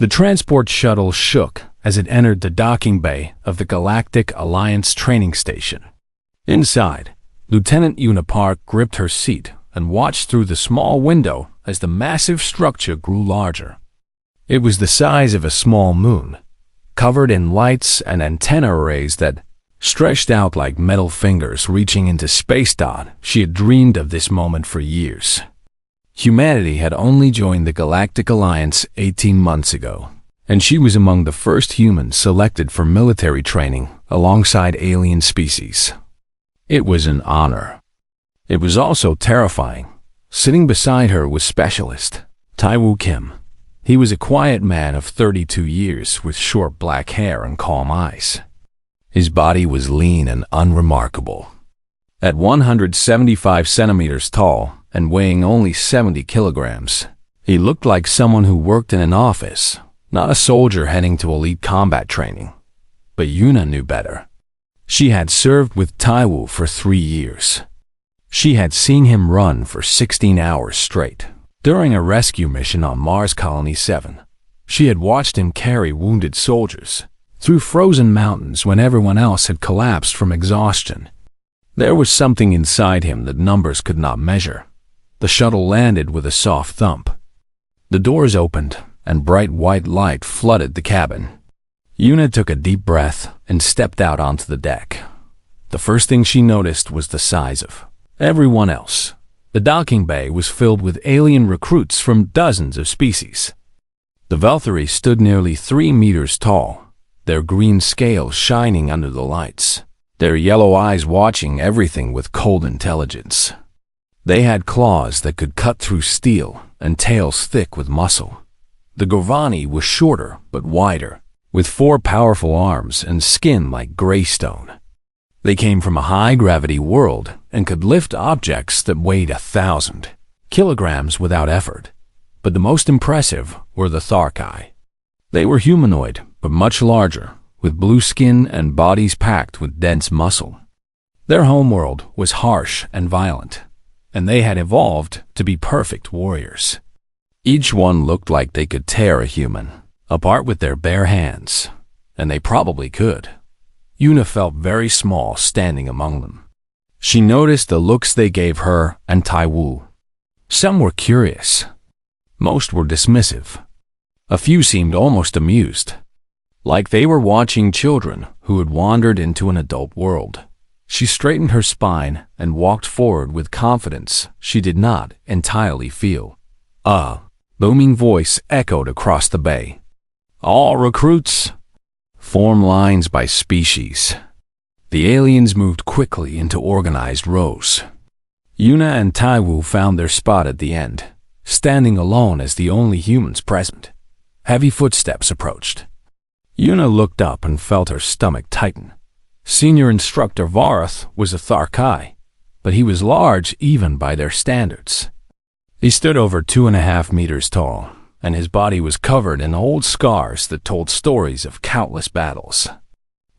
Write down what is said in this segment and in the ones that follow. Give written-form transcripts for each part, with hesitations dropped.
The transport shuttle shook as it entered the docking bay of the Galactic Alliance training station. Inside, Lieutenant Una Park gripped her seat and watched through the small window as the massive structure grew larger. It was the size of a small moon, covered in lights and antenna arrays that stretched out like metal fingers reaching into space. She had dreamed of this moment for years. Humanity had only joined the Galactic Alliance 18 months ago, and she was among the first humans selected for military training alongside alien species. It was an honor. It was also terrifying. Sitting beside her was Specialist Tae-woo Kim. He was a quiet man of 32 years with short black hair and calm eyes. His body was lean and unremarkable. At 175 centimeters tall and weighing only 70 kilograms, he looked like someone who worked in an office, not a soldier heading to elite combat training. But Yuna knew better. She had served with Tae-woo for 3 years. She had seen him run for 16 hours straight during a rescue mission on Mars Colony 7. She had watched him carry wounded soldiers through frozen mountains when everyone else had collapsed from exhaustion. There was something inside him that numbers could not measure. The shuttle landed with a soft thump. The doors opened, and bright white light flooded the cabin. Yuna took a deep breath and stepped out onto the deck. The first thing she noticed was the size of everyone else. The docking bay was filled with alien recruits from dozens of species. The Valkyrie stood nearly 3 meters tall, their green scales shining under the lights, their yellow eyes watching everything with cold intelligence. They had claws that could cut through steel and tails thick with muscle. The Gorvani was shorter but wider, with 4 powerful arms and skin like gray stone. They came from a high-gravity world and could lift objects that weighed 1,000 kilograms without effort. But the most impressive were the Tharkai. They were humanoid, but much larger, with blue skin and bodies packed with dense muscle. Their homeworld was harsh and violent, and they had evolved to be perfect warriors. Each one looked like they could tear a human apart with their bare hands, and they probably could. Yuna felt very small standing among them. She noticed the looks they gave her and Tae-woo. Some were curious. Most were dismissive. A few seemed almost amused, like they were watching children who had wandered into an adult world. She straightened her spine and walked forward with confidence she did not entirely feel. A booming voice echoed across the bay. "All recruits, form lines by species." The aliens moved quickly into organized rows. Yuna and Tae-woo found their spot at the end, standing alone as the only humans present. Heavy footsteps approached. Yuna looked up and felt her stomach tighten. Senior Instructor Varath was a Tharkai, but he was large even by their standards. He stood over 2.5 meters tall, and his body was covered in old scars that told stories of countless battles.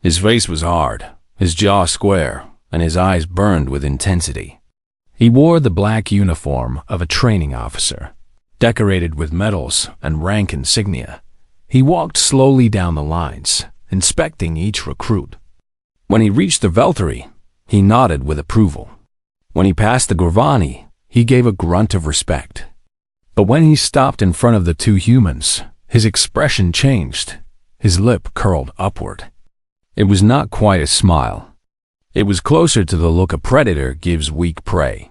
His face was hard, his jaw square, and his eyes burned with intensity. He wore the black uniform of a training officer, decorated with medals and rank insignia. He walked slowly down the lines, inspecting each recruit. When he reached the Valkyrie, he nodded with approval. When he passed the Gorvani, he gave a grunt of respect. But when he stopped in front of the 2 humans, his expression changed. His lip curled upward. It was not quite a smile. It was closer to the look a predator gives weak prey.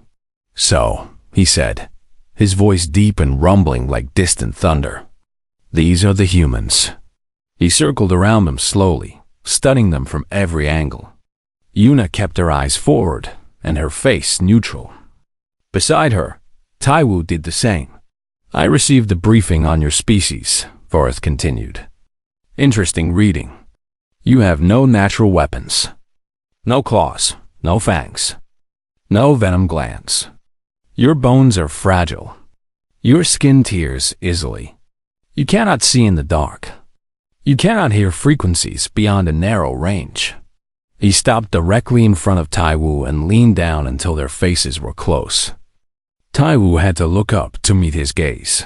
"So," he said, his voice deep and rumbling like distant thunder, "these are the humans." He circled around them slowly, studying them from every angle. Yuna kept her eyes forward and her face neutral. Beside her, Tae-woo did the same. "I received a briefing on your species," Varath continued. "Interesting reading. You have no natural weapons. No claws, no fangs, no venom glands. Your bones are fragile. Your skin tears easily. You cannot see in the dark. You cannot hear frequencies beyond a narrow range." He stopped directly in front of Tae-woo and leaned down until their faces were close. Tae-woo had to look up to meet his gaze.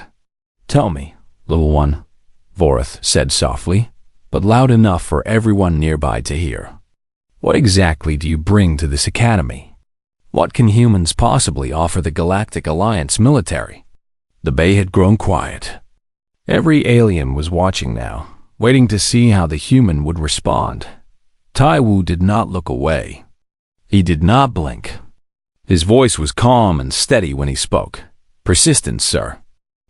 "Tell me, little one," Vorath said softly, but loud enough for everyone nearby to hear. What exactly do you bring to this academy? What can humans possibly offer the Galactic Alliance military? The bay had grown quiet. Every alien was watching now, waiting to see how the human would respond. Taiwu did not look away. He did not blink. His voice was calm and steady when he spoke. Persistence, sir.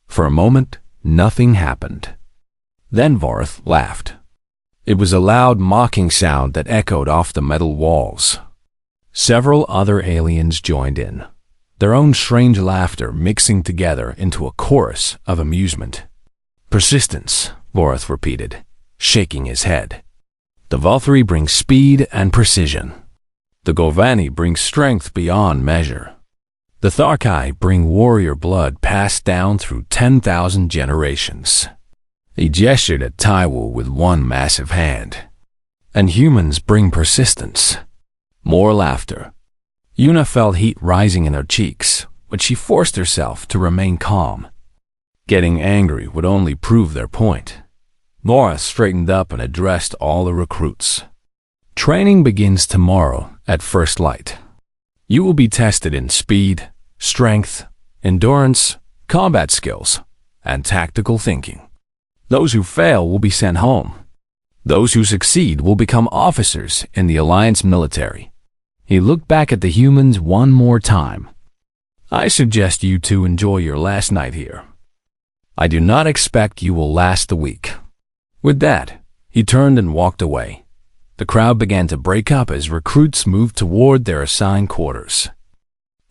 For a moment, nothing happened. Then Vorath laughed. It was a loud, mocking sound that echoed off the metal walls. Several other aliens joined in, their own strange laughter mixing together into a chorus of amusement. Persistence, Vorath repeated, shaking his head. The Valkyrie brings speed and precision. The Gorvani bring strength beyond measure. The Tharkai bring warrior blood passed down through 10,000 generations. He gestured at Taiwu with one massive hand. And humans bring persistence. More laughter. Yuna felt heat rising in her cheeks, but she forced herself to remain calm. Getting angry would only prove their point. Nora straightened up and addressed all the recruits. Training begins tomorrow at first light. You will be tested in speed, strength, endurance, combat skills, and tactical thinking. Those who fail will be sent home. Those who succeed will become officers in the Alliance military. He looked back at the humans one more time. I suggest you two enjoy your last night here. I do not expect you will last the week. With that, he turned and walked away. The crowd began to break up as recruits moved toward their assigned quarters.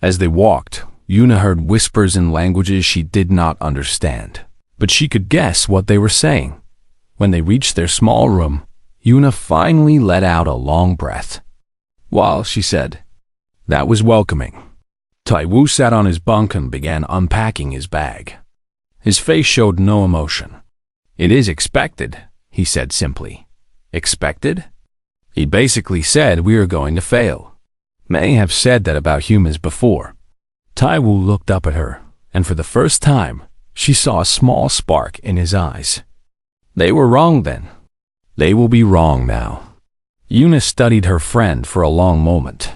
As they walked, Yuna heard whispers in languages she did not understand, but she could guess what they were saying. When they reached their small room, Yuna finally let out a long breath. "Well," she said. That was welcoming. Taiwu sat on his bunk and began unpacking his bag. His face showed no emotion. "It is expected," he said simply. "Expected?" He basically said we are going to fail. May have said that about humans before. Taiwu looked up at her, and for the first time, she saw a small spark in his eyes. They were wrong then. They will be wrong now. Yuna studied her friend for a long moment.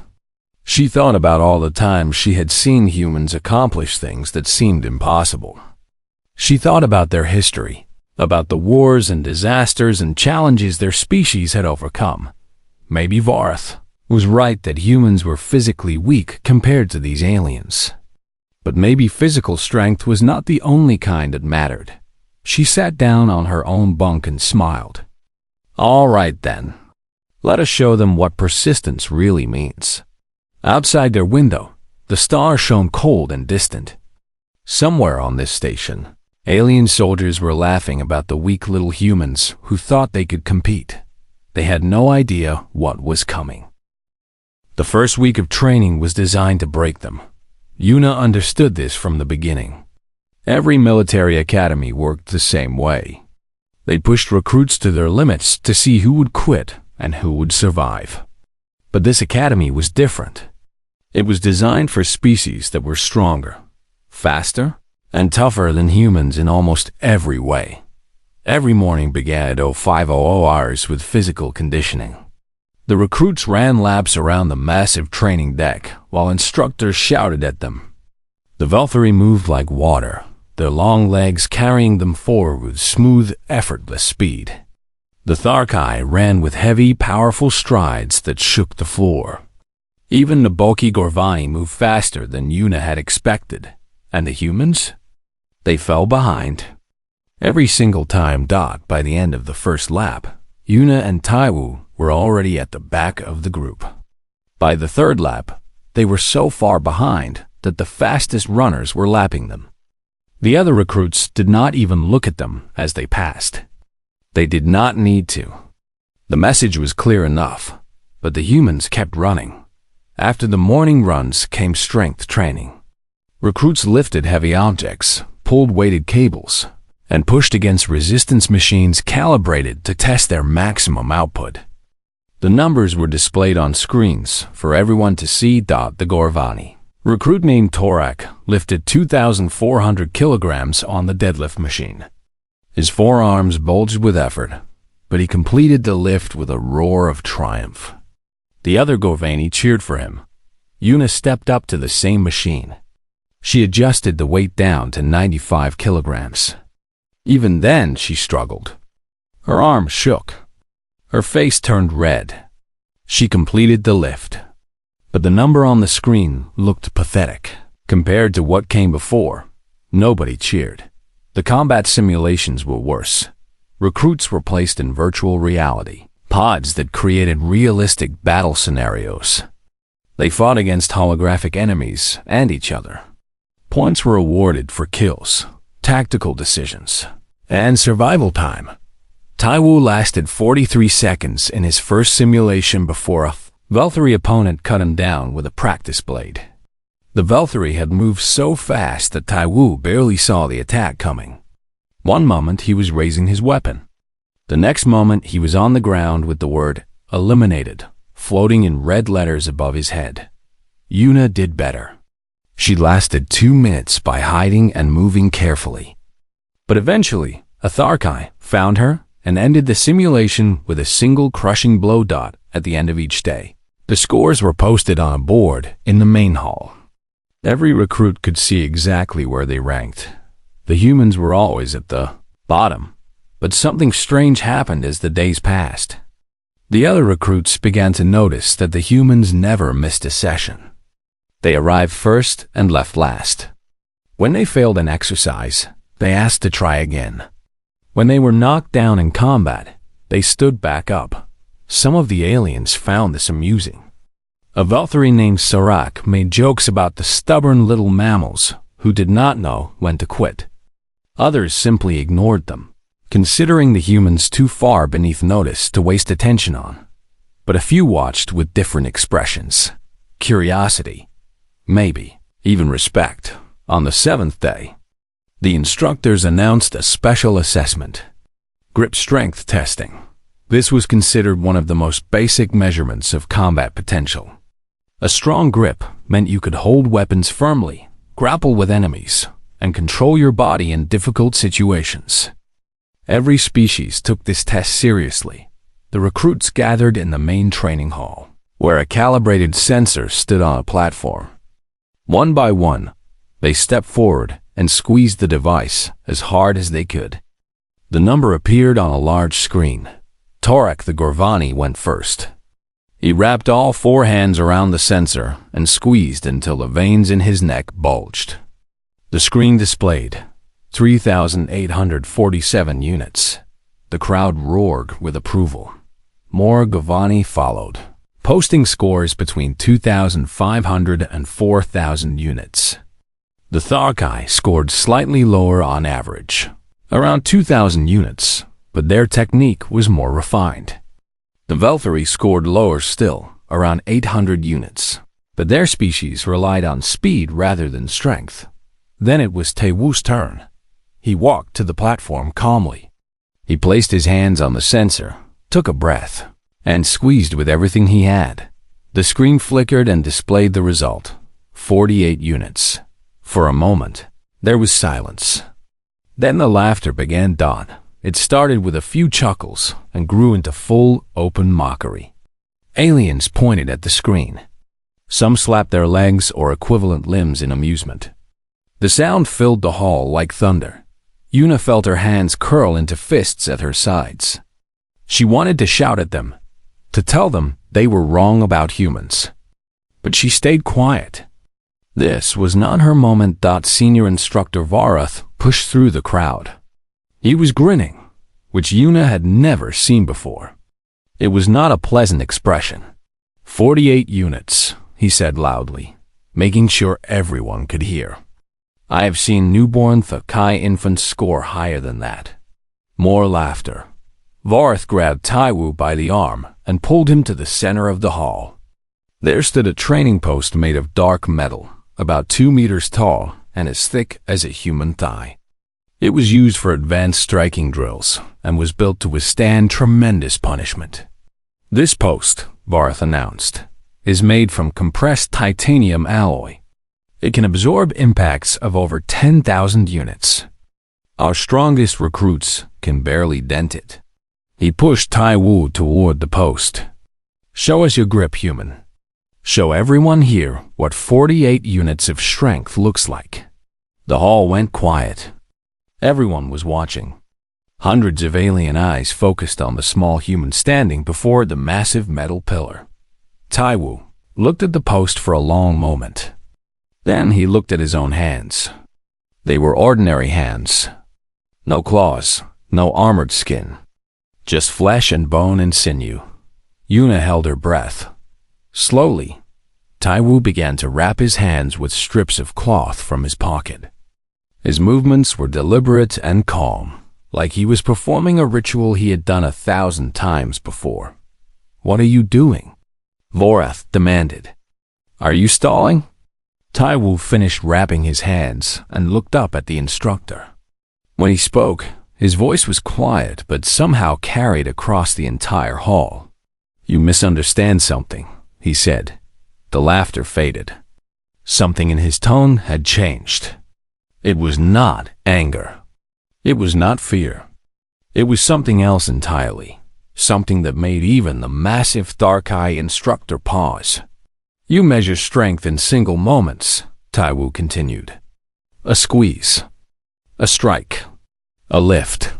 She thought about all the times she had seen humans accomplish things that seemed impossible. She thought about their history, about the wars and disasters and challenges their species had overcome. Maybe Vorath was right that humans were physically weak compared to these aliens. But maybe physical strength was not the only kind that mattered. She sat down on her own bunk and smiled. All right then. Let us show them what persistence really means. Outside their window, the stars shone cold and distant. Somewhere on this station, alien soldiers were laughing about the weak little humans who thought they could compete. They had no idea what was coming. The first week of training was designed to break them. Yuna understood this from the beginning. Every military academy worked the same way. They pushed recruits to their limits to see who would quit and who would survive. But this academy was different. It was designed for species that were stronger, faster, and tougher than humans in almost every way. Every morning began at 0500 hours with physical conditioning. The recruits ran laps around the massive training deck while instructors shouted at them. The Valkyrie moved like water, their long legs carrying them forward with smooth, effortless speed. The Tharkai ran with heavy, powerful strides that shook the floor. Even the bulky Gorvani moved faster than Yuna had expected. And the humans? They fell behind. Every single time by the end of the first lap, Yuna and Taiwu were already at the back of the group. By the third lap, they were so far behind that the fastest runners were lapping them. The other recruits did not even look at them as they passed. They did not need to. The message was clear enough, but the humans kept running. After the morning runs came strength training. Recruits lifted heavy objects, pulled weighted cables, and pushed against resistance machines calibrated to test their maximum output. The numbers were displayed on screens for everyone to see. The Gorvani. Recruit named Torak lifted 2,400 kilograms on the deadlift machine. His forearms bulged with effort, but he completed the lift with a roar of triumph. The other Gorvani cheered for him. Una stepped up to the same machine. She adjusted the weight down to 95 kilograms. Even then, she struggled. Her arms shook. Her face turned red. She completed the lift. But the number on the screen looked pathetic. Compared to what came before, nobody cheered. The combat simulations were worse. Recruits were placed in virtual reality, pods that created realistic battle scenarios. They fought against holographic enemies and each other. Points were awarded for kills, tactical decisions, and survival time. Taiwu lasted 43 seconds in his first simulation before a Velthari opponent cut him down with a practice blade. The Velthari had moved so fast that Taiwu barely saw the attack coming. One moment he was raising his weapon. The next moment he was on the ground with the word "eliminated" floating in red letters above his head. Una did better. She lasted 2 minutes by hiding and moving carefully. But eventually, a Tharkai found her and ended the simulation with a single crushing blow dot at the end of each day. The scores were posted on a board in the main hall. Every recruit could see exactly where they ranked. The humans were always at the bottom, but something strange happened as the days passed. The other recruits began to notice that the humans never missed a session. They arrived first and left last. When they failed an exercise, they asked to try again. When they were knocked down in combat, they stood back up. Some of the aliens found this amusing. A Velthari named Sarak made jokes about the stubborn little mammals who did not know when to quit. Others simply ignored them, considering the humans too far beneath notice to waste attention on. But a few watched with different expressions. Curiosity, maybe even respect. On the 7th day, the instructors announced a special assessment. Grip strength testing. This was considered one of the most basic measurements of combat potential. A strong grip meant you could hold weapons firmly, grapple with enemies, and control your body in difficult situations. Every species took this test seriously. The recruits gathered in the main training hall, where a calibrated sensor stood on a platform. One by one, they stepped forward and squeezed the device as hard as they could. The number appeared on a large screen. Torek the Gorvani went first. He wrapped all 4 hands around the sensor and squeezed until the veins in his neck bulged. The screen displayed 3,847 units. The crowd roared with approval. More Gorvani followed, posting scores between 2,500 and 4,000 units. The Tharkai scored slightly lower on average, around 2,000 units, but their technique was more refined. The Velthari scored lower still, around 800 units, but their species relied on speed rather than strength. Then it was Taiwu's turn. He walked to the platform calmly. He placed his hands on the sensor, took a breath, and squeezed with everything he had. The screen flickered and displayed the result, 48 units. For a moment, there was silence. Then the laughter began. It started with a few chuckles and grew into full, open mockery. Aliens pointed at the screen. Some slapped their legs or equivalent limbs in amusement. The sound filled the hall like thunder. Una felt her hands curl into fists at her sides. She wanted to shout at them, to tell them they were wrong about humans. But she stayed quiet. This was not her moment. Senior Instructor Varath pushed through the crowd. He was grinning, which Una had never seen before. It was not a pleasant expression. 48 units, he said loudly, making sure everyone could hear. I have seen newborn Thakai infants score higher than that. More laughter. Varath grabbed Taiwu by the arm and pulled him to the center of the hall. There stood a training post made of dark metal, about 2 meters tall and as thick as a human thigh. It was used for advanced striking drills and was built to withstand tremendous punishment. This post, Varath announced, is made from compressed titanium alloy. It can absorb impacts of over 10,000 units. Our strongest recruits can barely dent it. He pushed Tai Wu toward the post. Show us your grip, human. Show everyone here what 48 units of strength looks like. The hall went quiet. Everyone was watching. Hundreds of alien eyes focused on the small human standing before the massive metal pillar. Tai Wu looked at the post for a long moment. Then he looked at his own hands. They were ordinary hands. No claws, no armored skin. Just flesh and bone and sinew. Yuna held her breath. Slowly, Tai Wu began to wrap his hands with strips of cloth from his pocket. His movements were deliberate and calm, like he was performing a ritual he had done 1,000 times before. "What are you doing?" Vorath demanded. "Are you stalling?" Tai Wu finished wrapping his hands and looked up at the instructor. When he spoke, his voice was quiet but somehow carried across the entire hall. "You misunderstand something," he said. The laughter faded. Something in his tone had changed. It was not anger. It was not fear. It was something else entirely, something that made even the massive dark-eye instructor pause. "You measure strength in single moments," Tai Wu continued. "A squeeze, a strike, a lift.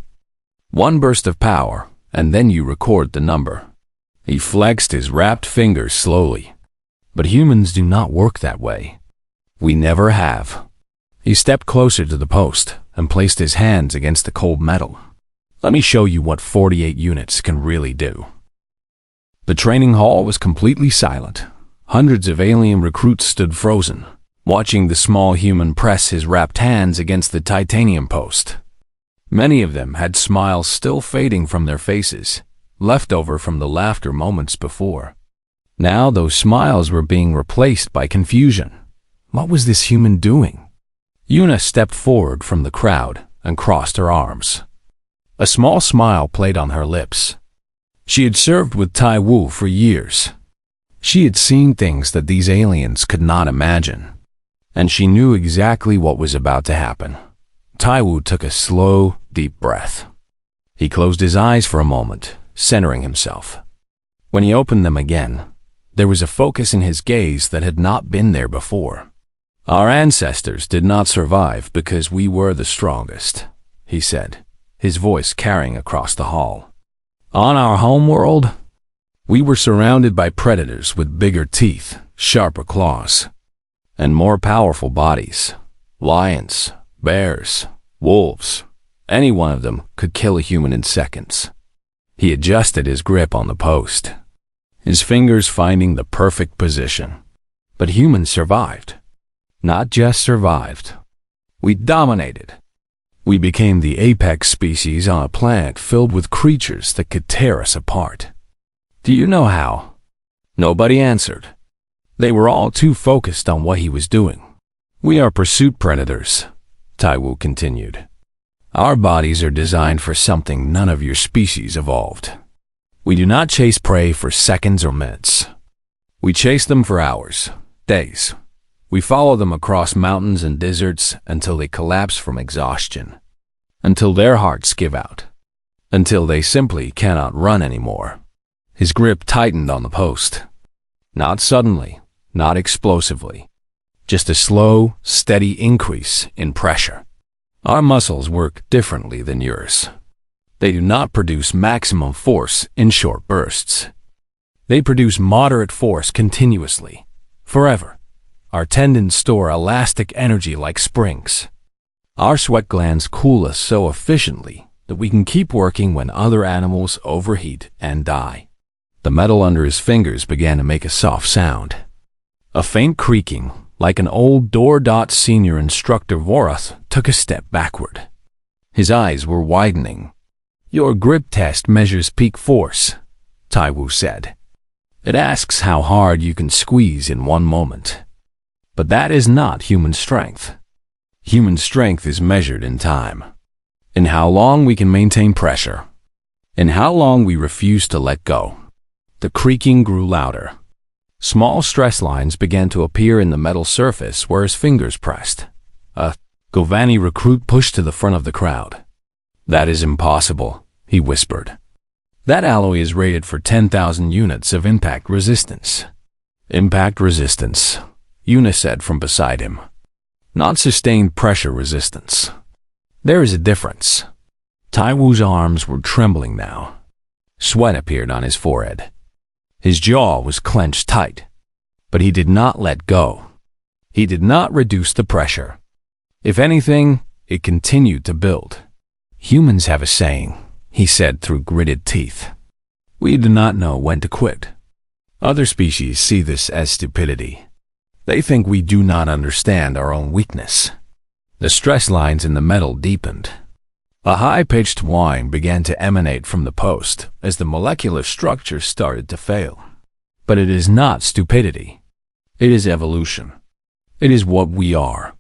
One burst of power, and then you record the number." He flexed his wrapped fingers slowly. "But humans do not work that way. We never have." He stepped closer to the post and placed his hands against the cold metal. "Let me show you what 48 units can really do." The training hall was completely silent. Hundreds of alien recruits stood frozen, watching the small human press his wrapped hands against the titanium post. Many of them had smiles still fading from their faces, left over from the laughter moments before. Now those smiles were being replaced by confusion. What was this human doing? Yuna stepped forward from the crowd and crossed her arms. A small smile played on her lips. She had served with Tai Wu for years. She had seen things that these aliens could not imagine, and she knew exactly what was about to happen. Tai Wu took a slow, deep breath. He closed his eyes for a moment, centering himself. When he opened them again, there was a focus in his gaze that had not been there before. "Our ancestors did not survive because we were the strongest," he said, his voice carrying across the hall. "On our homeworld, we were surrounded by predators with bigger teeth, sharper claws, and more powerful bodies. Lions, bears, wolves, any one of them could kill a human in seconds." He adjusted his grip on the post, his fingers finding the perfect position. But humans survived. Not just survived. We dominated. We became the apex species on a planet filled with creatures that could tear us apart. "Do you know how?" Nobody answered. They were all too focused on what he was doing. "We are pursuit predators," Tai Wu continued. "Our bodies are designed for something none of your species evolved. We do not chase prey for seconds or minutes. We chase them for hours, days. We follow them across mountains and deserts until they collapse from exhaustion, until their hearts give out, until they simply cannot run anymore." His grip tightened on the post. Not suddenly, not explosively, just a slow, steady increase in pressure. "Our muscles work differently than yours. They do not produce maximum force in short bursts. They produce moderate force continuously, forever. Our tendons store elastic energy like springs. Our sweat glands cool us so efficiently that we can keep working when other animals overheat and die." The metal under his fingers began to make a soft sound. A faint creaking, like an old door. Senior Instructor Vorath took a step backward. His eyes were widening. "Your grip test measures peak force," Tai Wu said. "It asks how hard you can squeeze in one moment. But that is not human strength. Human strength is measured in time, in how long we can maintain pressure, in how long we refuse to let go." The creaking grew louder. Small stress lines began to appear in the metal surface where his fingers pressed. A Govani recruit pushed to the front of the crowd. That is impossible, he whispered. That alloy is rated for 10,000 units of impact resistance. Impact resistance, Una said from beside him. Not sustained pressure resistance. There is a difference. Taiwu's arms were trembling now. Sweat appeared on his forehead. His jaw was clenched tight, but he did not let go. He did not reduce the pressure. If anything, it continued to build. Humans have a saying, he said through gritted teeth. We do not know when to quit. Other species see this as stupidity. They think we do not understand our own weakness. The stress lines in the metal deepened. A high-pitched whine began to emanate from the post as the molecular structure started to fail. But it is not stupidity. It is evolution. It is what we are.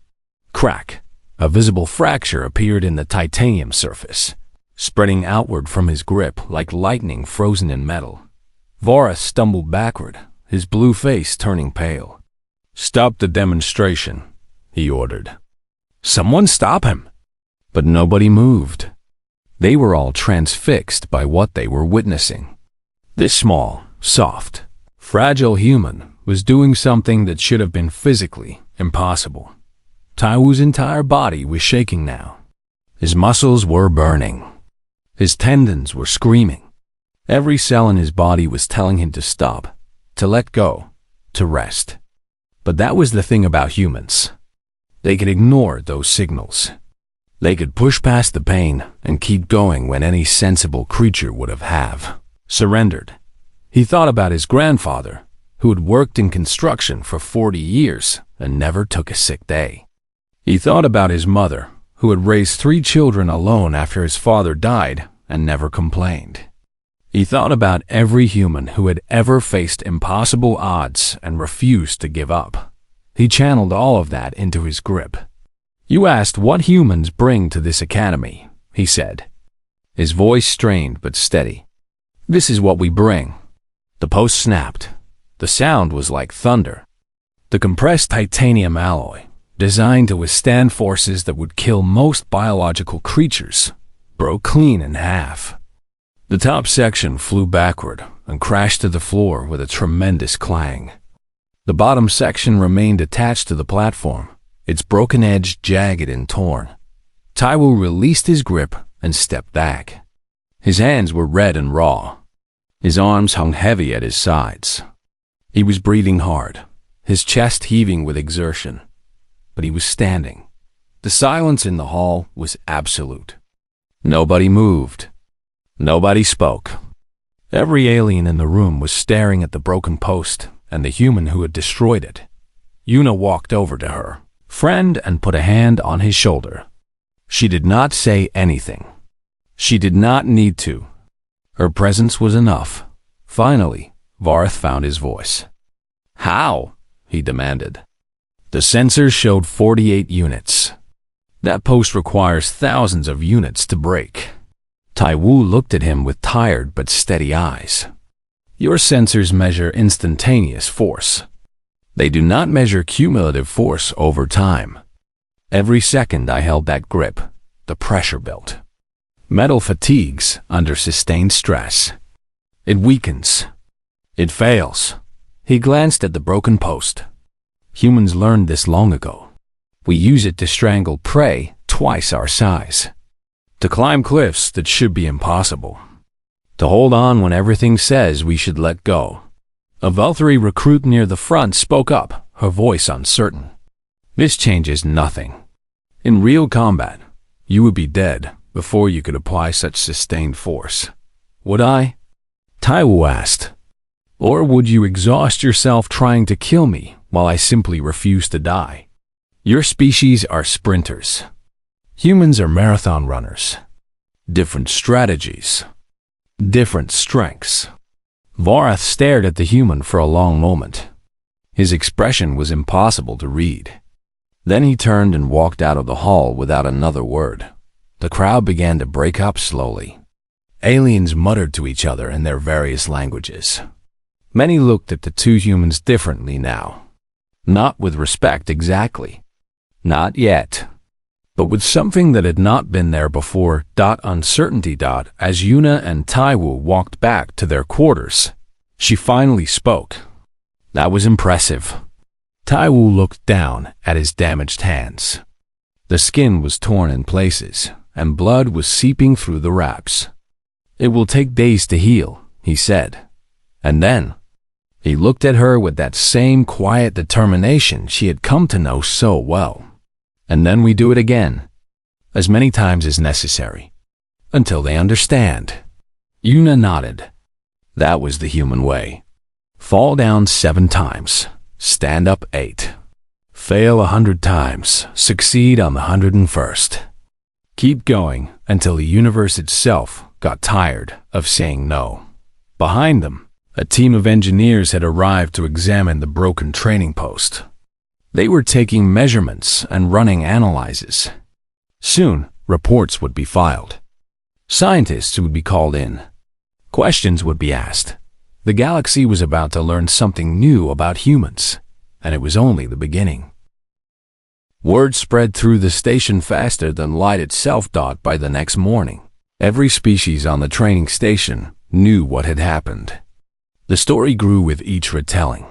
Crack. A visible fracture appeared in the titanium surface, spreading outward from his grip like lightning frozen in metal. Varus stumbled backward, his blue face turning pale. Stop the demonstration, he ordered. Someone stop him! But nobody moved. They were all transfixed by what they were witnessing. This small, soft, fragile human was doing something that should have been physically impossible. Taiwu's entire body was shaking now. His muscles were burning. His tendons were screaming. Every cell in his body was telling him to stop, to let go, to rest. But that was the thing about humans. They could ignore those signals. They could push past the pain and keep going when any sensible creature would have surrendered. He thought about his grandfather, who had worked in construction for 40 years and never took a sick day. He thought about his mother, who had raised 3 children alone after his father died and never complained. He thought about every human who had ever faced impossible odds and refused to give up. He channeled all of that into his grip. You asked what humans bring to this academy, he said. His voice strained but steady. This is what we bring. The post snapped. The sound was like thunder. The compressed titanium alloy, designed to withstand forces that would kill most biological creatures, broke clean in half. The top section flew backward and crashed to the floor with a tremendous clang. The bottom section remained attached to the platform, its broken edge jagged and torn. Taiwu released his grip and stepped back. His hands were red and raw. His arms hung heavy at his sides. He was breathing hard, his chest heaving with exertion. But he was standing. The silence in the hall was absolute. Nobody moved. Nobody spoke. Every alien in the room was staring at the broken post and the human who had destroyed it. Una walked over to her friend and put a hand on his shoulder. She did not say anything. She did not need to. Her presence was enough. Finally, Varth found his voice. How? He demanded. The sensors showed 48 units. That post requires thousands of units to break. Taiwu looked at him with tired but steady eyes. Your sensors measure instantaneous force. They do not measure cumulative force over time. Every second I held that grip, the pressure built. Metal fatigues under sustained stress. It weakens. It fails. He glanced at the broken post. Humans learned this long ago. We use it to strangle prey twice our size. To climb cliffs that should be impossible. To hold on when everything says we should let go. A Valkyrie recruit near the front spoke up, her voice uncertain. This changes nothing. In real combat, you would be dead before you could apply such sustained force. Would I? Taiwu asked. Or would you exhaust yourself trying to kill me while I simply refuse to die? Your species are sprinters. Humans are marathon runners. Different strategies. Different strengths. Varath stared at the human for a long moment. His expression was impossible to read. Then he turned and walked out of the hall without another word. The crowd began to break up slowly. Aliens muttered to each other in their various languages. Many looked at the two humans differently now. Not with respect exactly. Not yet. but with something that had not been there before. Uncertainty. As Yuna and Taiwu walked back to their quarters, she finally spoke. That was impressive. Taiwu looked down at his damaged hands. The skin was torn in places, and blood was seeping through the wraps. It will take days to heal, he said. And then, he looked at her with that same quiet determination she had come to know so well. And then we do it again, as many times as necessary, until they understand. Yuna nodded. That was the human way. Fall down 7 times, stand up 8. Fail 100 times, succeed on the 101st. Keep going until the universe itself got tired of saying no. Behind them, a team of engineers had arrived to examine the broken training post. They were taking measurements and running analyses. Soon, reports would be filed. Scientists would be called in. Questions would be asked. The galaxy was about to learn something new about humans, and it was only the beginning. Word spread through the station faster than light itself. By the next morning, every species on the training station knew what had happened. The story grew with each retelling.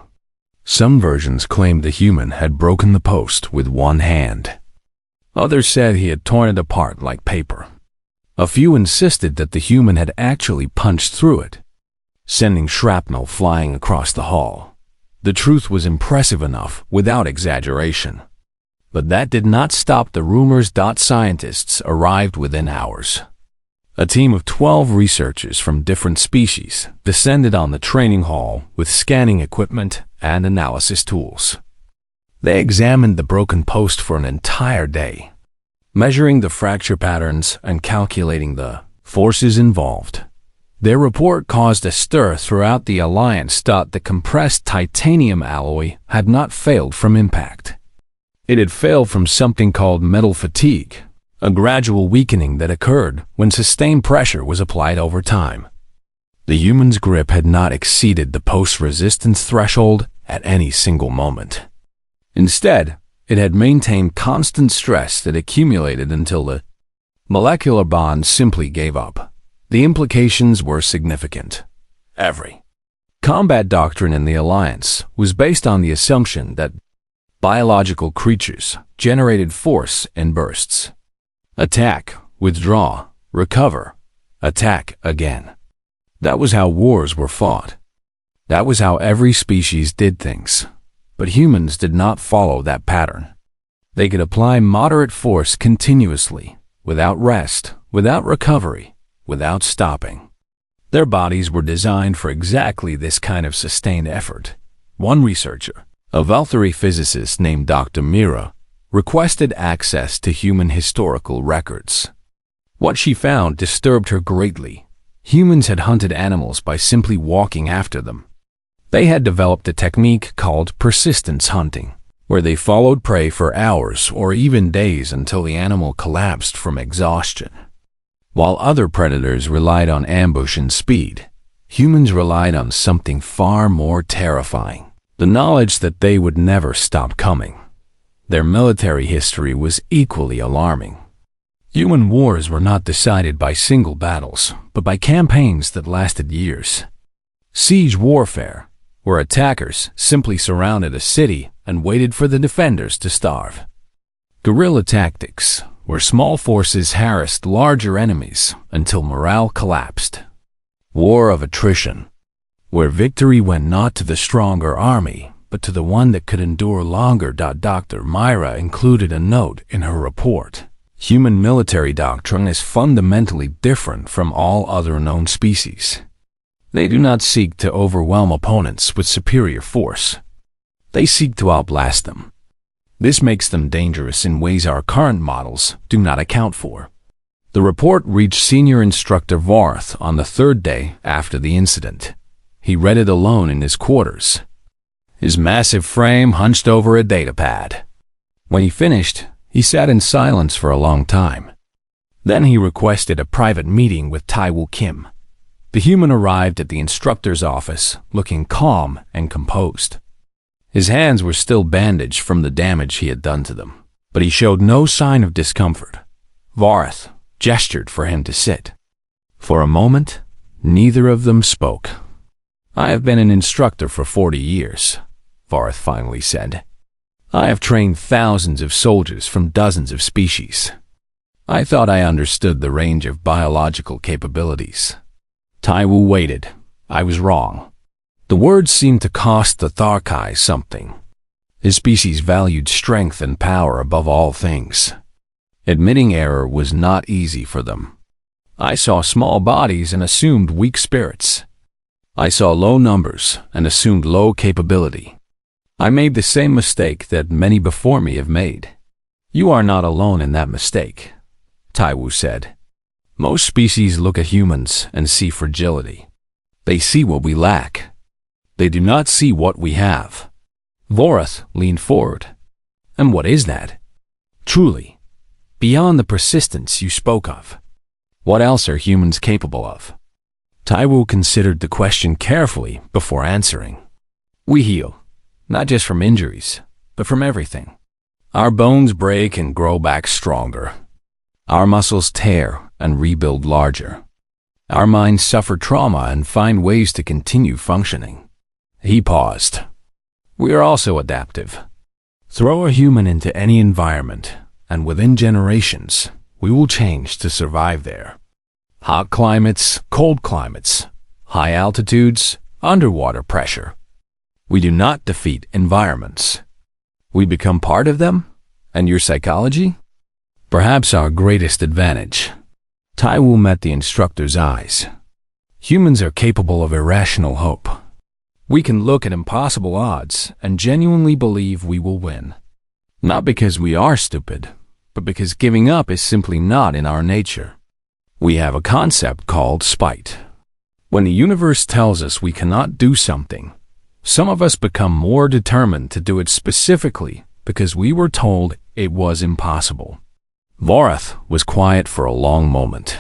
Some versions claimed the human had broken the post with one hand. Others said he had torn it apart like paper. A few insisted that the human had actually punched through it, sending shrapnel flying across the hall. The truth was impressive enough without exaggeration. But that did not stop the rumors. Scientists arrived within hours. A team of 12 researchers from different species descended on the training hall with scanning equipment and analysis tools. They examined the broken post for an entire day, measuring the fracture patterns and calculating the forces involved. Their report caused a stir throughout the Alliance. The compressed titanium alloy had not failed from impact. It had failed from something called metal fatigue, a gradual weakening that occurred when sustained pressure was applied over time. The human's grip had not exceeded the post-resistance threshold at any single moment. Instead, it had maintained constant stress that accumulated until the molecular bond simply gave up. The implications were significant. Every combat doctrine in the Alliance was based on the assumption that biological creatures generated force in bursts. Attack, withdraw, recover, attack again. That was how wars were fought. That was how every species did things. But humans did not follow that pattern. They could apply moderate force continuously, without rest, without recovery, without stopping. Their bodies were designed for exactly this kind of sustained effort. One researcher, a Valkyrie physicist named Dr. Mira, requested access to human historical records. What she found disturbed her greatly. Humans had hunted animals by simply walking after them. They had developed a technique called persistence hunting, where they followed prey for hours or even days until the animal collapsed from exhaustion. While other predators relied on ambush and speed, humans relied on something far more terrifying: the knowledge that they would never stop coming. Their military history was equally alarming. Human wars were not decided by single battles, but by campaigns that lasted years. Siege warfare, where attackers simply surrounded a city and waited for the defenders to starve. Guerrilla tactics, where small forces harassed larger enemies until morale collapsed. War of attrition, where victory went not to the stronger army, but to the one that could endure longer. Dr. Myra included a note in her report. Human military doctrine is fundamentally different from all other known species. They do not seek to overwhelm opponents with superior force. They seek to outlast them. This makes them dangerous in ways our current models do not account for. The report reached Senior Instructor Varth on the 3rd day after the incident. He read it alone in his quarters, his massive frame hunched over a datapad. When he finished, he sat in silence for a long time. Then he requested a private meeting with Taiwu Kim. The human arrived at the instructor's office, looking calm and composed. His hands were still bandaged from the damage he had done to them. But he showed no sign of discomfort. Vareth gestured for him to sit. For a moment, neither of them spoke. "I have been an instructor for 40 years, Vareth finally said. "I have trained thousands of soldiers from dozens of species. I thought I understood the range of biological capabilities." Taiwu waited. I was wrong. The words seemed to cost the Tharkai something. His species valued strength and power above all things. Admitting error was not easy for them. I saw small bodies and assumed weak spirits. I saw low numbers and assumed low capability. I made the same mistake that many before me have made. "You are not alone in that mistake," Taiwu said. "Most species look at humans and see fragility. They see what we lack. They do not see what we have." Vareth leaned forward. "And what is that? Truly, beyond the persistence you spoke of, what else are humans capable of?" Taiwu considered the question carefully before answering. "We heal, not just from injuries, but from everything. Our bones break and grow back stronger. Our muscles tear and rebuild larger. Our minds suffer trauma and find ways to continue functioning." He paused. "We are also adaptive. Throw a human into any environment, and within generations, we will change to survive there. Hot climates, cold climates, high altitudes, underwater pressure. We do not defeat environments. We become part of them. And your psychology? Perhaps our greatest advantage." Taiwu met the instructor's eyes. "Humans are capable of irrational hope. We can look at impossible odds and genuinely believe we will win. Not because we are stupid, but because giving up is simply not in our nature. We have a concept called spite. When the universe tells us we cannot do something, some of us become more determined to do it specifically because we were told it was impossible." Vareth was quiet for a long moment.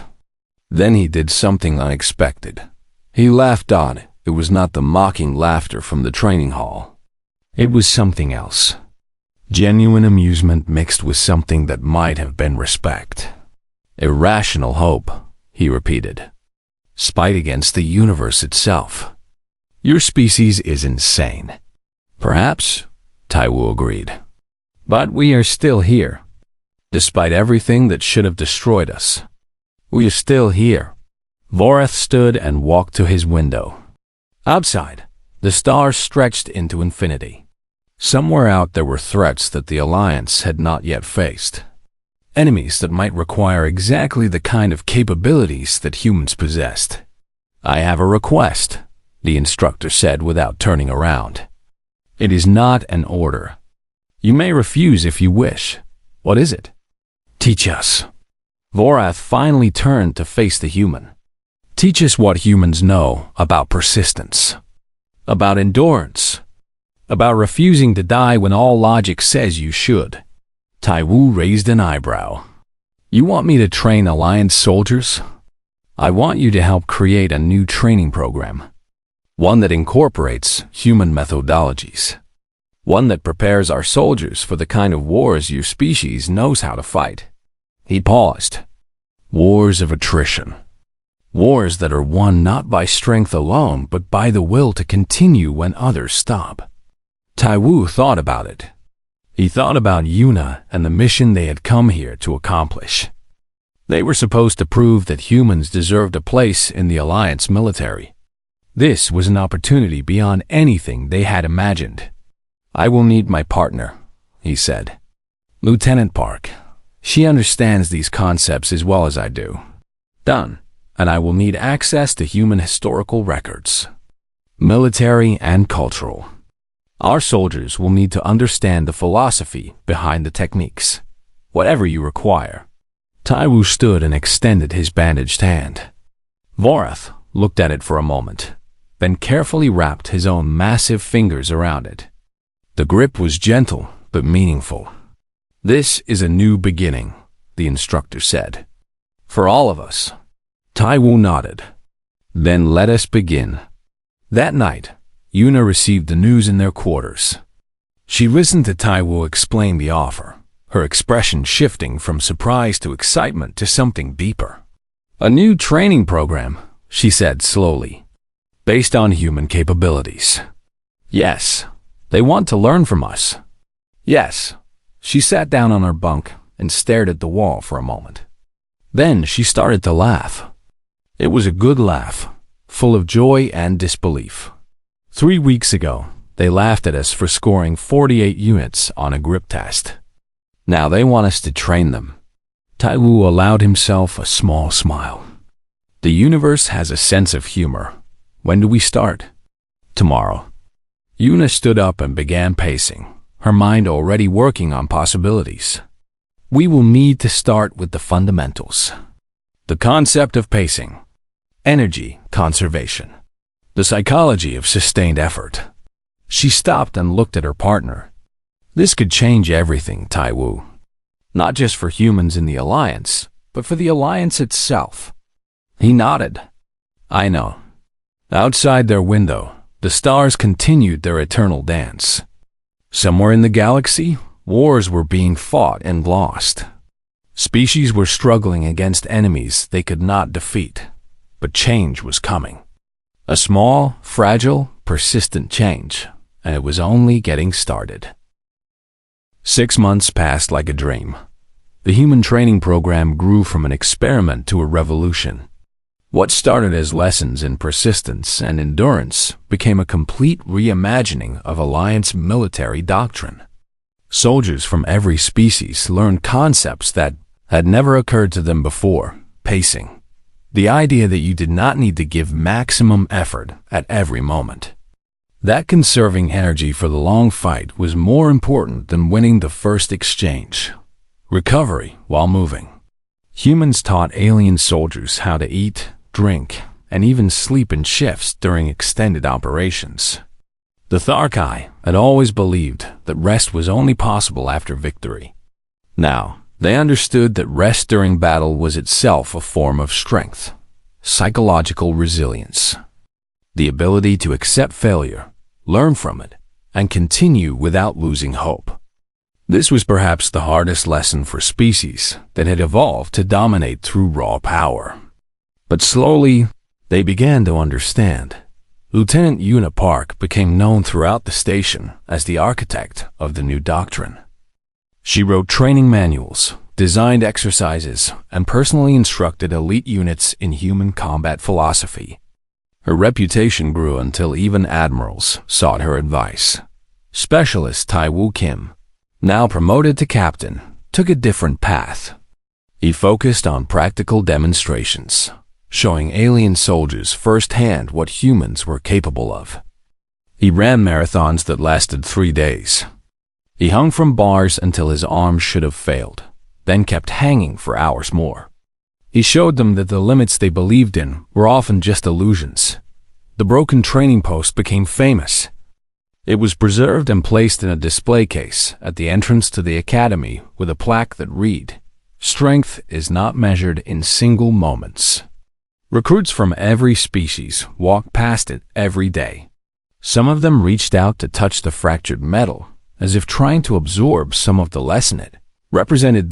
Then he did something unexpected. He laughed odd. It was not the mocking laughter from the training hall. It was something else. Genuine amusement mixed with something that might have been respect. "Irrational hope," he repeated. "Spite against the universe itself. Your species is insane." "Perhaps," Taiwu agreed. "But we are still here. Despite everything that should have destroyed us, we are still here." Vareth stood and walked to his window. Outside, the stars stretched into infinity. Somewhere out there were threats that the Alliance had not yet faced. Enemies that might require exactly the kind of capabilities that humans possessed. "I have a request," the instructor said without turning around. "It is not an order. You may refuse if you wish. What is it?" "Teach us." Vareth finally turned to face the human. "Teach us what humans know about persistence, about endurance, about refusing to die when all logic says you should." Taiwu raised an eyebrow. "You want me to train Alliance soldiers? I want you to help create a new training program. One that incorporates human methodologies. One that prepares our soldiers for the kind of wars your species knows how to fight." He paused. "Wars of attrition. Wars that are won not by strength alone, but by the will to continue when others stop." Taiwu thought about it. He thought about Yuna and the mission they had come here to accomplish. They were supposed to prove that humans deserved a place in the Alliance military. This was an opportunity beyond anything they had imagined. "I will need my partner," he said. "Lieutenant Park. She understands these concepts as well as I do. Done. And I will need access to human historical records, military and cultural. Our soldiers will need to understand the philosophy behind the techniques, whatever you require." Taiwu stood and extended his bandaged hand. Vareth looked at it for a moment, then carefully wrapped his own massive fingers around it. The grip was gentle but meaningful. "This is a new beginning," the instructor said. "For all of us." Taiwu nodded. "Then let us begin." That night, Yuna received the news in their quarters. She listened to Taiwu explain the offer, her expression shifting from surprise to excitement to something deeper. "A new training program," she said slowly, "based on human capabilities. Yes, they want to learn from us. Yes." She sat down on her bunk and stared at the wall for a moment. Then she started to laugh. It was a good laugh, full of joy and disbelief. 3 weeks ago, they laughed at us for scoring 48 units on a grip test. Now they want us to train them. Taiwu allowed himself a small smile. "The universe has a sense of humor. When do we start?" "Tomorrow." Yuna stood up and began pacing, her mind already working on possibilities. "We will need to start with the fundamentals. The concept of pacing, energy conservation, the psychology of sustained effort." She stopped and looked at her partner. "This could change everything, Taiwu. Not just for humans in the Alliance, but for the Alliance itself." He nodded. "I know." Outside their window, the stars continued their eternal dance. Somewhere in the galaxy, wars were being fought and lost. Species were struggling against enemies they could not defeat, but change was coming. A small, fragile, persistent change, and it was only getting started. 6 months passed like a dream. The human training program grew from an experiment to a revolution. What started as lessons in persistence and endurance became a complete reimagining of Alliance military doctrine. Soldiers from every species learned concepts that had never occurred to them before: pacing, the idea that you did not need to give maximum effort at every moment. That conserving energy for the long fight was more important than winning the first exchange. Recovery while moving. Humans taught alien soldiers how to eat, drink, and even sleep in shifts during extended operations. The Tharkai had always believed that rest was only possible after victory. Now, they understood that rest during battle was itself a form of strength, psychological resilience, the ability to accept failure, learn from it, and continue without losing hope. This was perhaps the hardest lesson for species that had evolved to dominate through raw power. But slowly, they began to understand. Lieutenant Yuna Park became known throughout the station as the architect of the new doctrine. She wrote training manuals, designed exercises, and personally instructed elite units in human combat philosophy. Her reputation grew until even admirals sought her advice. Specialist Taiwu Kim, now promoted to captain, took a different path. He focused on practical demonstrations, showing alien soldiers firsthand what humans were capable of. He ran marathons that lasted 3 days. He hung from bars until his arms should have failed, then kept hanging for hours more. He showed them that the limits they believed in were often just illusions. The broken training post became famous. It was preserved and placed in a display case at the entrance to the academy with a plaque that read, "Strength is not measured in single moments." Recruits from every species walked past it every day. Some of them reached out to touch the fractured metal, as if trying to absorb some of the lesson it represented.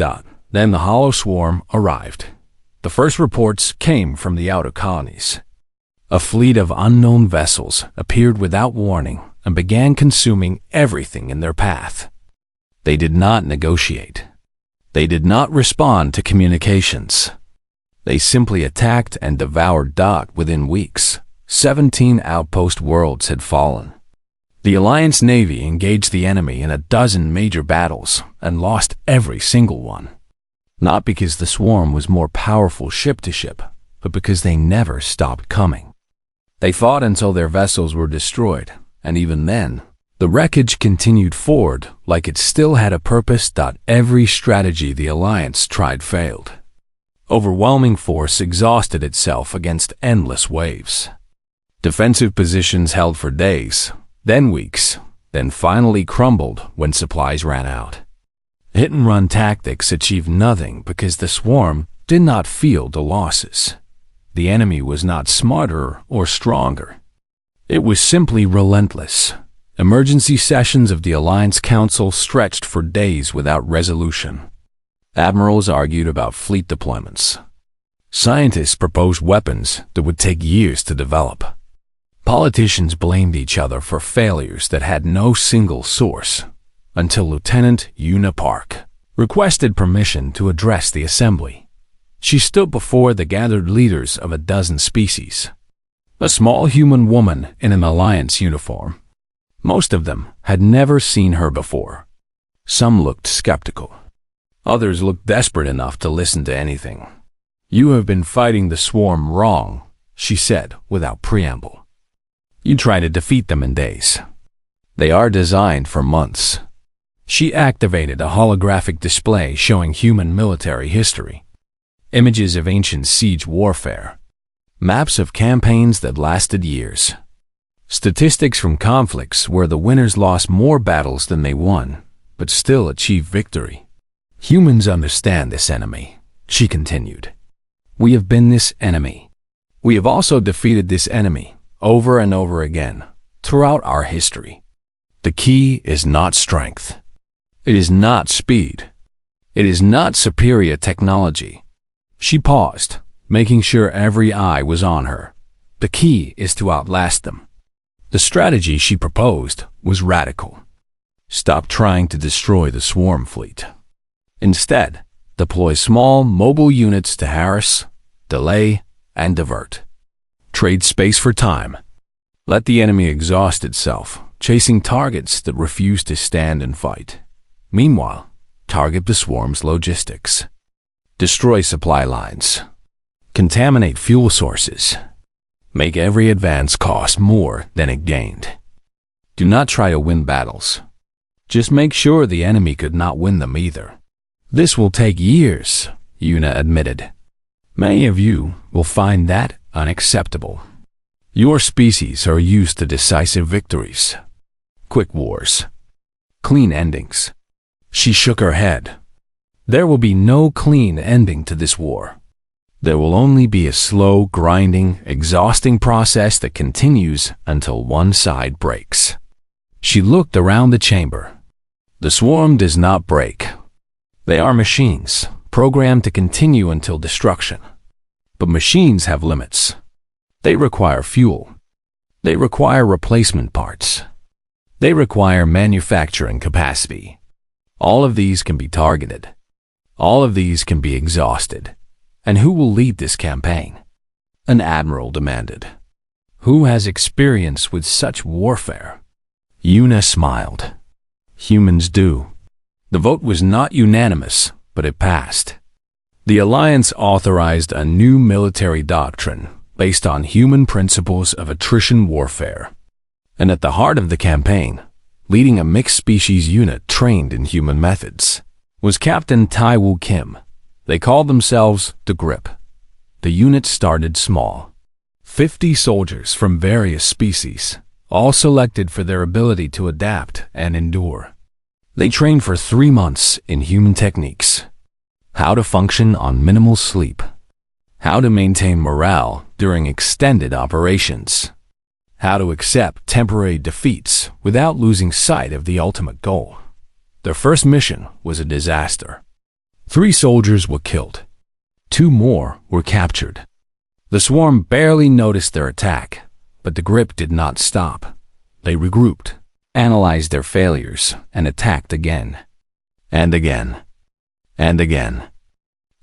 Then the hollow swarm arrived. The first reports came from the outer colonies. A fleet of unknown vessels appeared without warning and began consuming everything in their path. They did not negotiate. They did not respond to communications. They simply attacked and devoured. Within weeks, 17 outpost worlds had fallen. The Alliance Navy engaged the enemy in a dozen major battles and lost every single one. Not because the swarm was more powerful ship to ship, but because they never stopped coming. They fought until their vessels were destroyed, and even then, the wreckage continued forward like it still had a purpose. Every strategy the Alliance tried failed. Overwhelming force exhausted itself against endless waves. Defensive positions held for days, then weeks, then finally crumbled when supplies ran out. Hit-and-run tactics achieved nothing because the swarm did not feel the losses. The enemy was not smarter or stronger. It was simply relentless. Emergency sessions of the Alliance Council stretched for days without resolution. Admirals argued about fleet deployments. Scientists proposed weapons that would take years to develop. Politicians blamed each other for failures that had no single source, until Lieutenant Una Park requested permission to address the assembly. She stood before the gathered leaders of a dozen species. A small human woman in an Alliance uniform. Most of them had never seen her before. Some looked skeptical. Others looked desperate enough to listen to anything. "You have been fighting the swarm wrong," she said without preamble. "You try to defeat them in days. They are designed for months." She activated a holographic display showing human military history. Images of ancient siege warfare. Maps of campaigns that lasted years. Statistics from conflicts where the winners lost more battles than they won, but still achieved victory. "Humans understand this enemy," she continued. "We have been this enemy. We have also defeated this enemy over and over again throughout our history. The key is not strength. It is not speed. It is not superior technology." She paused, making sure every eye was on her. The key is to outlast them. The strategy she proposed was radical. Stop trying to destroy the swarm fleet. Instead, deploy small mobile units to harass, delay, and divert. Trade space for time. Let the enemy exhaust itself, chasing targets that refuse to stand and fight. Meanwhile, target the swarm's logistics. Destroy supply lines. Contaminate fuel sources. Make every advance cost more than it gained. Do not try to win battles. Just make sure the enemy could not win them either. "This will take years," Una admitted. "Many of you will find that unacceptable. Your species are used to decisive victories. Quick wars. Clean endings." She shook her head. "There will be no clean ending to this war. There will only be a slow, grinding, exhausting process that continues until one side breaks." She looked around the chamber. The swarm does not break. They are machines, programmed to continue until destruction. But machines have limits. They require fuel. They require replacement parts. They require manufacturing capacity. All of these can be targeted. All of these can be exhausted. And who will lead this campaign? An admiral demanded. Who has experience with such warfare? Una smiled. Humans do. The vote was not unanimous, but it passed. The Alliance authorized a new military doctrine based on human principles of attrition warfare. And at the heart of the campaign, leading a mixed-species unit trained in human methods, was Captain Tai-Woo Kim. They called themselves the Grip. The unit started small. 50 soldiers from various species, all selected for their ability to adapt and endure. They trained for 3 months in human techniques. How to function on minimal sleep. How to maintain morale during extended operations. How to accept temporary defeats without losing sight of the ultimate goal. Their first mission was a disaster. 3 soldiers were killed. 2 more were captured. The swarm barely noticed their attack, but the Grip did not stop. They regrouped, analyzed their failures, and attacked again. And again. And again.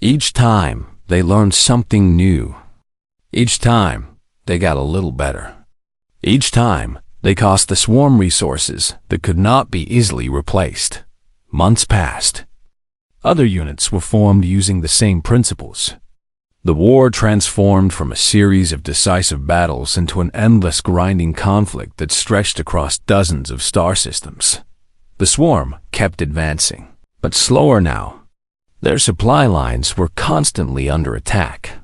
Each time, they learned something new. Each time, they got a little better. Each time, they cost the swarm resources that could not be easily replaced. Months passed. Other units were formed using the same principles. The war transformed from a series of decisive battles into an endless grinding conflict that stretched across dozens of star systems. The swarm kept advancing, but slower now. Their supply lines were constantly under attack.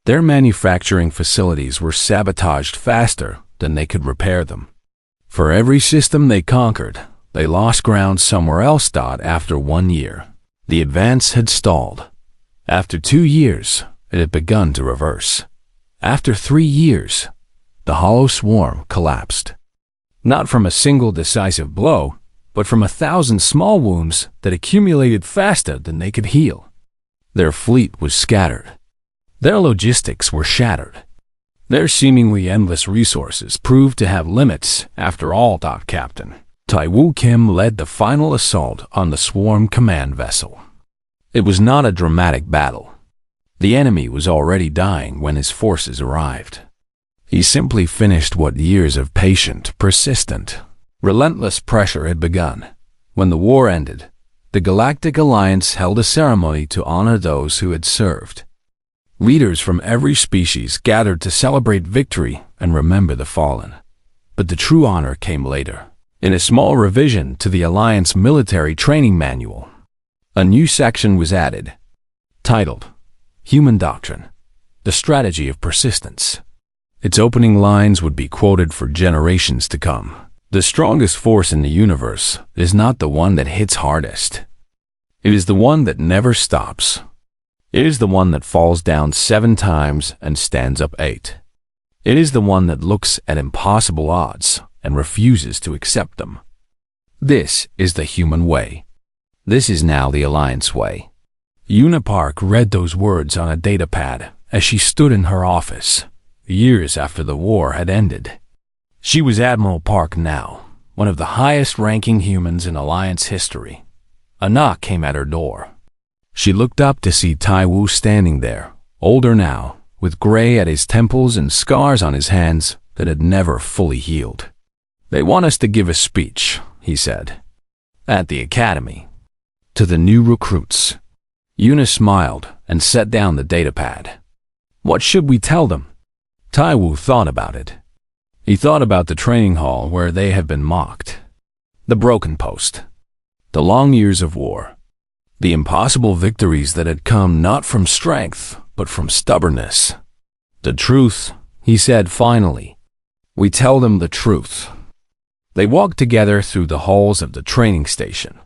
Their manufacturing facilities were sabotaged faster than they could repair them. For every system they conquered, they lost ground somewhere else. After 1 year, the advance had stalled. After 2 years, it had begun to reverse. After 3 years, the hollow swarm collapsed. Not from a single decisive blow, but from 1,000 small wounds that accumulated faster than they could heal. Their fleet was scattered. Their logistics were shattered. Their seemingly endless resources proved to have limits after all. Captain Taiwu Kim led the final assault on the swarm command vessel. It was not a dramatic battle. The enemy was already dying when his forces arrived. He simply finished what years of patient, persistent, relentless pressure had begun. When the war ended, the Galactic Alliance held a ceremony to honor those who had served. Leaders from every species gathered to celebrate victory and remember the fallen. But the true honor came later, in a small revision to the Alliance military training manual. A new section was added, titled Human Doctrine, the Strategy of Persistence. Its opening lines would be quoted for generations to come. The strongest force in the universe is not the one that hits hardest. It is the one that never stops. It is the one that falls down 7 times and stands up 8. It is the one that looks at impossible odds and refuses to accept them. This is the human way. This is now the Alliance way. Una Park read those words on a datapad as she stood in her office, years after the war had ended. She was Admiral Park now, one of the highest-ranking humans in Alliance history. A knock came at her door. She looked up to see Taiwu standing there, older now, with gray at his temples and scars on his hands that had never fully healed. "They want us to give a speech," he said, "at the academy, to the new recruits." Una smiled and set down the datapad. "What should we tell them?" Taiwu thought about it. He thought about the training hall where they had been mocked, the broken post, the long years of war, the impossible victories that had come not from strength, but from stubbornness. "The truth," he said finally. "We tell them the truth." They walked together through the halls of the training station,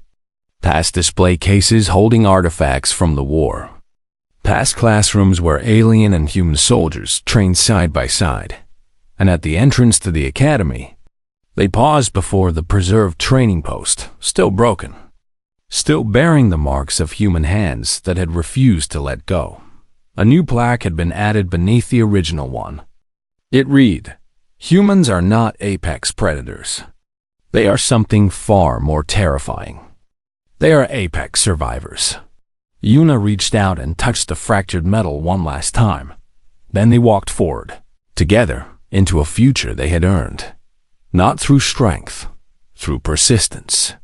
past display cases holding artifacts from the war, past classrooms where alien and human soldiers trained side by side, and at the entrance to the academy, they paused before the preserved training post, still broken, still bearing the marks of human hands that had refused to let go. A new plaque had been added beneath the original one. It read, "Humans are not apex predators. They are something far more terrifying. They are apex survivors." Una reached out and touched the fractured metal one last time. Then they walked forward, together, into a future they had earned. Not through strength, through persistence.